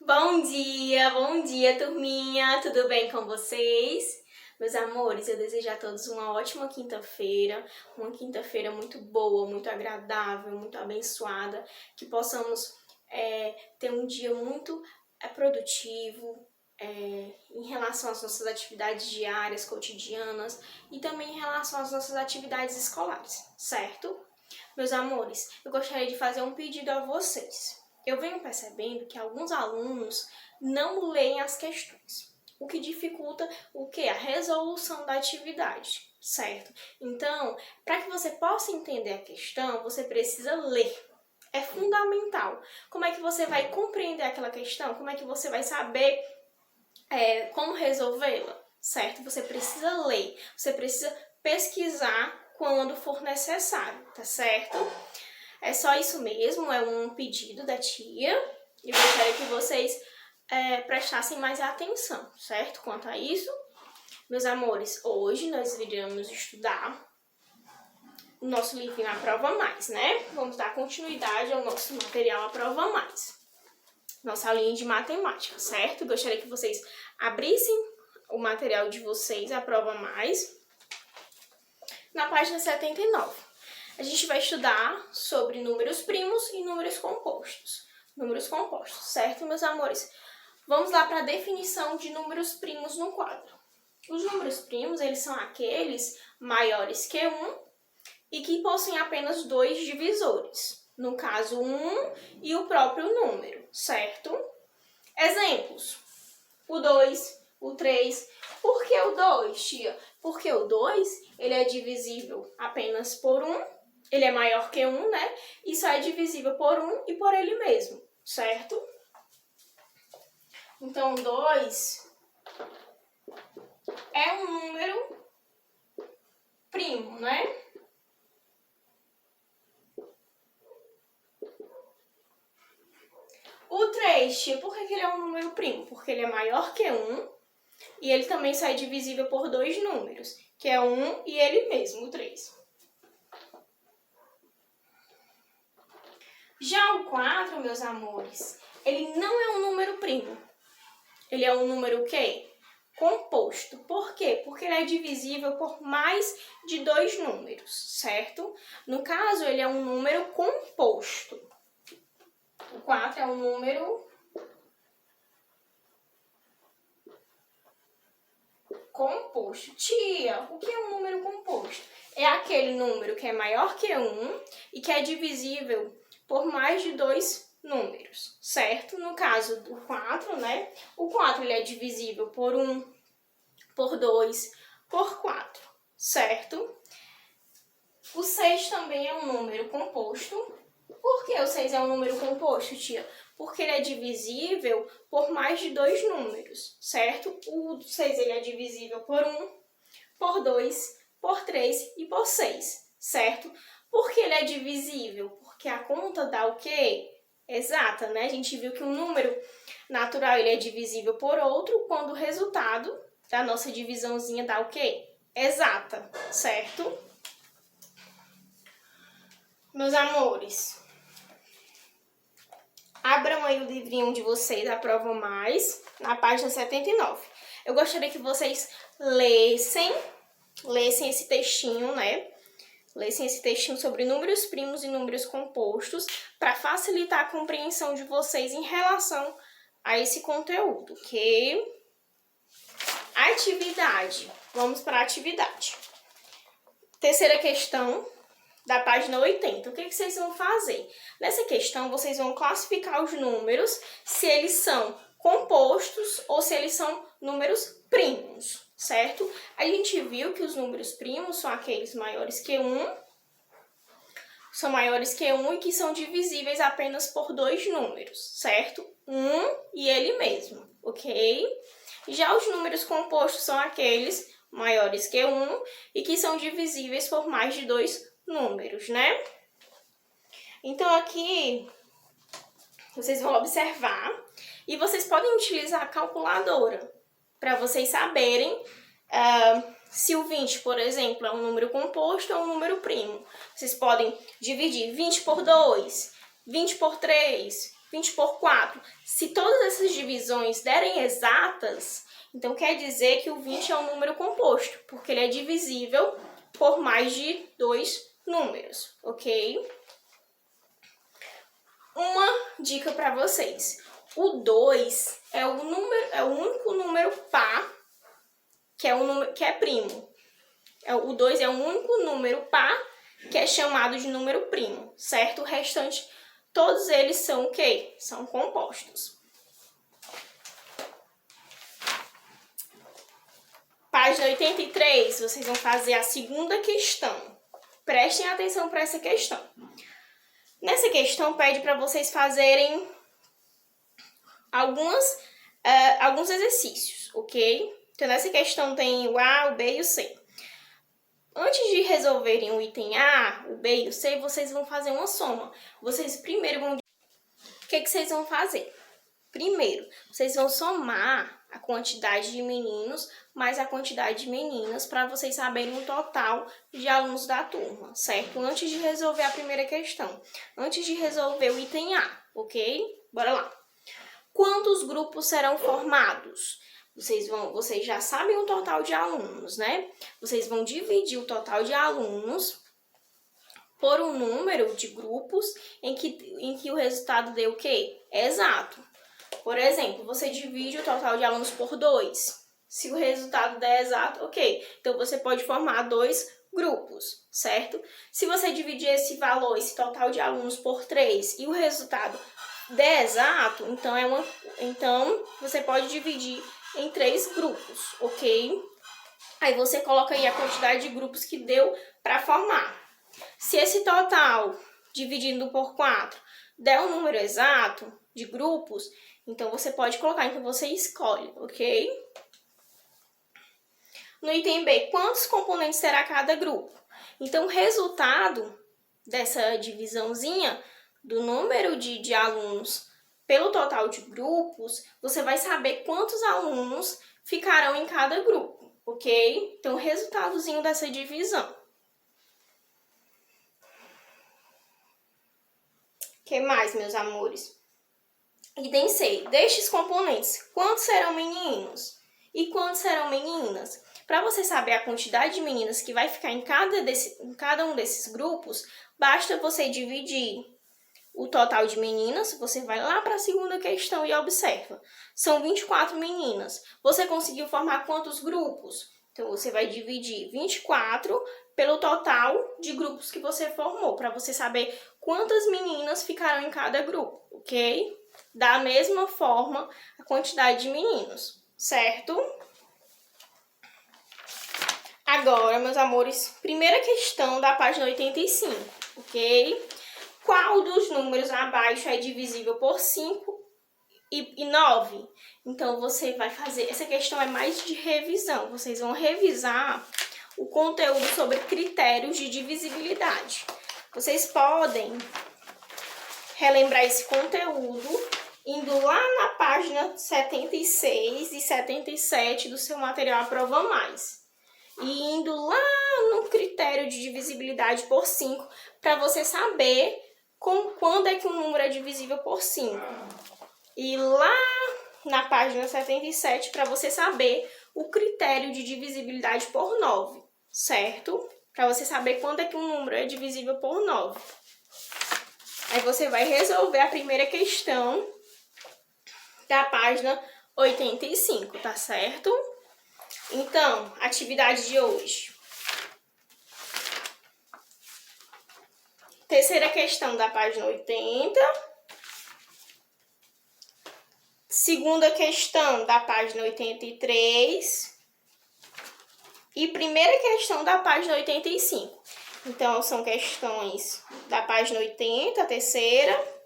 Bom dia, turminha! Tudo bem com vocês? Meus amores, eu desejo a todos uma ótima quinta-feira, uma quinta-feira muito boa, muito agradável, muito abençoada, que possamos ter um dia muito produtivo em relação às nossas atividades diárias, cotidianas e também em relação às nossas atividades escolares, certo? Meus amores, eu gostaria de fazer um pedido a vocês. Eu venho percebendo que alguns alunos não leem as questões, o que dificulta o quê? A resolução da atividade, certo? Então, para que você possa entender a questão, você precisa ler. É fundamental. Como é que você vai compreender aquela questão? Como é que você vai saber como resolvê-la, certo? Você precisa ler, você precisa pesquisar quando for necessário, tá certo? É só isso mesmo, é um pedido da tia. Eu gostaria que vocês prestassem mais atenção, certo? Quanto a isso, meus amores, hoje nós iremos estudar o nosso livrinho A Prova Mais, né? Vamos dar continuidade ao nosso material A Prova Mais. Nossa aulinha de matemática, certo? Gostaria que vocês abrissem o material de vocês, A Prova Mais, na página 79. A gente vai estudar sobre números primos e números compostos. Números compostos, certo, meus amores? Vamos lá para a definição de números primos no quadro. Os números primos, eles são aqueles maiores que 1 e que possuem apenas dois divisores. No caso, 1 e o próprio número, certo? Exemplos. O 2, o 3. Por que o 2, tia? Porque o 2, ele é divisível apenas por 1. Ele é maior que 1, né? E só é divisível por 1 e por ele mesmo, certo? Então, 2 é um número primo, né? O 3, tia, por que ele é um número primo? Porque ele é maior que 1 e ele também só é divisível por dois números, que é 1 e ele mesmo, o 3. Já o 4, meus amores, ele não é um número primo. Ele é um número o quê? Composto. Por quê? Porque ele é divisível por mais de dois números, certo? No caso, ele é um número composto. O 4 é um número composto. Tia, o que é um número composto? É aquele número que é maior que 1 e que é divisível por mais de dois números, certo? No caso do 4, né? O 4 ele é divisível por 1, por 2, por 4, certo? O 6 também é um número composto. Por que o 6 é um número composto, tia? Porque ele é divisível por mais de dois números, certo? O 6 ele é divisível por 1, por 2, por 3 e por 6, certo? Por que ele é divisível? Porque a conta dá o quê? Exata, né? A gente viu que um número natural ele é divisível por outro quando o resultado da nossa divisãozinha dá o quê? Exata, certo? Meus amores, abram aí o livrinho de vocês, A Prova Mais, na página 79. Eu gostaria que vocês lessem esse textinho, né? Lessem esse textinho sobre números primos e números compostos para facilitar a compreensão de vocês em relação a esse conteúdo, ok? Atividade. Vamos para a atividade. Terceira questão da página 80. O que vocês vão fazer? Nessa questão, vocês vão classificar os números, se eles são compostos ou se eles são números primos, certo? A gente viu que os números primos são aqueles maiores que 1, e que são divisíveis apenas por dois números, certo? 1 e ele mesmo, ok? Já os números compostos são aqueles maiores que 1 e que são divisíveis por mais de dois números, né? Então, aqui, vocês vão observar e vocês podem utilizar a calculadora para vocês saberem se o 20, por exemplo, é um número composto ou um número primo. Vocês podem dividir 20 por 2, 20 por 3, 20 por 4. Se todas essas divisões derem exatas, então quer dizer que o 20 é um número composto, porque ele é divisível por mais de 2 números, ok? Uma dica para vocês. O 2 é o único número par que é primo. O 2 é o único número par que é chamado de número primo, certo? O restante, todos eles são o quê? São compostos. Página 83, vocês vão fazer a segunda questão. Prestem atenção para essa questão. Nessa questão, pede para vocês fazerem alguns exercícios, ok? Então, nessa questão tem o A, o B e o C. Antes de resolverem o item A, o B e o C, vocês vão fazer uma soma. Vocês primeiro vão... O que vocês vão fazer? Primeiro, vocês vão somar a quantidade de meninos mais a quantidade de meninas para vocês saberem o total de alunos da turma, certo? Antes de resolver a primeira questão. Antes de resolver o item A, ok? Bora lá. Quantos grupos serão formados? Vocês já sabem o total de alunos, né? Vocês vão dividir o total de alunos por um número de grupos em que o resultado dê o quê? É exato. Por exemplo, você divide o total de alunos por 2. Se o resultado der exato, ok. Então, você pode formar 2 grupos, certo? Se você dividir esse valor, esse total de alunos por 3 e o resultado der exato, então você pode dividir em 3 grupos, ok? Aí você coloca aí a quantidade de grupos que deu para formar. Se esse total dividido por 4 der um número exato de grupos, então você pode colocar, então você escolhe, ok? No item B, quantos componentes terá cada grupo? Então, o resultado dessa divisãozinha do número de alunos pelo total de grupos, você vai saber quantos alunos ficarão em cada grupo, ok? Então, o resultadozinho dessa divisão. O que mais, meus amores? Item C. Destes componentes, quantos serão meninos e quantos serão meninas? Para você saber a quantidade de meninas que vai ficar em cada um desses grupos, basta você dividir o total de meninas. Você vai lá para a segunda questão e observa. São 24 meninas. Você conseguiu formar quantos grupos? Então, você vai dividir 24 pelo total de grupos que você formou, para você saber quantas meninas ficarão em cada grupo, ok? Da mesma forma, a quantidade de meninos, certo? Agora, meus amores, primeira questão da página 85, ok? Qual dos números abaixo é divisível por 5 e 9? Então, você vai fazer... Essa questão é mais de revisão. Vocês vão revisar o conteúdo sobre critérios de divisibilidade. Vocês podem relembrar esse conteúdo indo lá na página 76 e 77 do seu material A Prova Mais. E indo lá no critério de divisibilidade por 5, para você saber quando é que um número é divisível por 5. E lá na página 77, para você saber o critério de divisibilidade por 9, certo? Para você saber quando é que um número é divisível por 9. Aí você vai resolver a primeira questão da página 85, tá certo? Então, atividade de hoje. Terceira questão da página 80. Segunda questão da página 83. E primeira questão da página 85. Então, são questões da página 80, a terceira.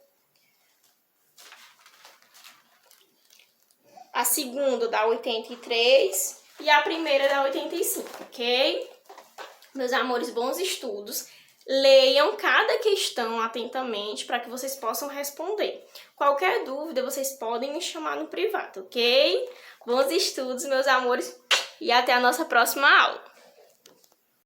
A segunda da 83 e a primeira da 85, ok? Meus amores, bons estudos. Leiam cada questão atentamente para que vocês possam responder. Qualquer dúvida, vocês podem me chamar no privado, ok? Bons estudos, meus amores, e até a nossa próxima aula.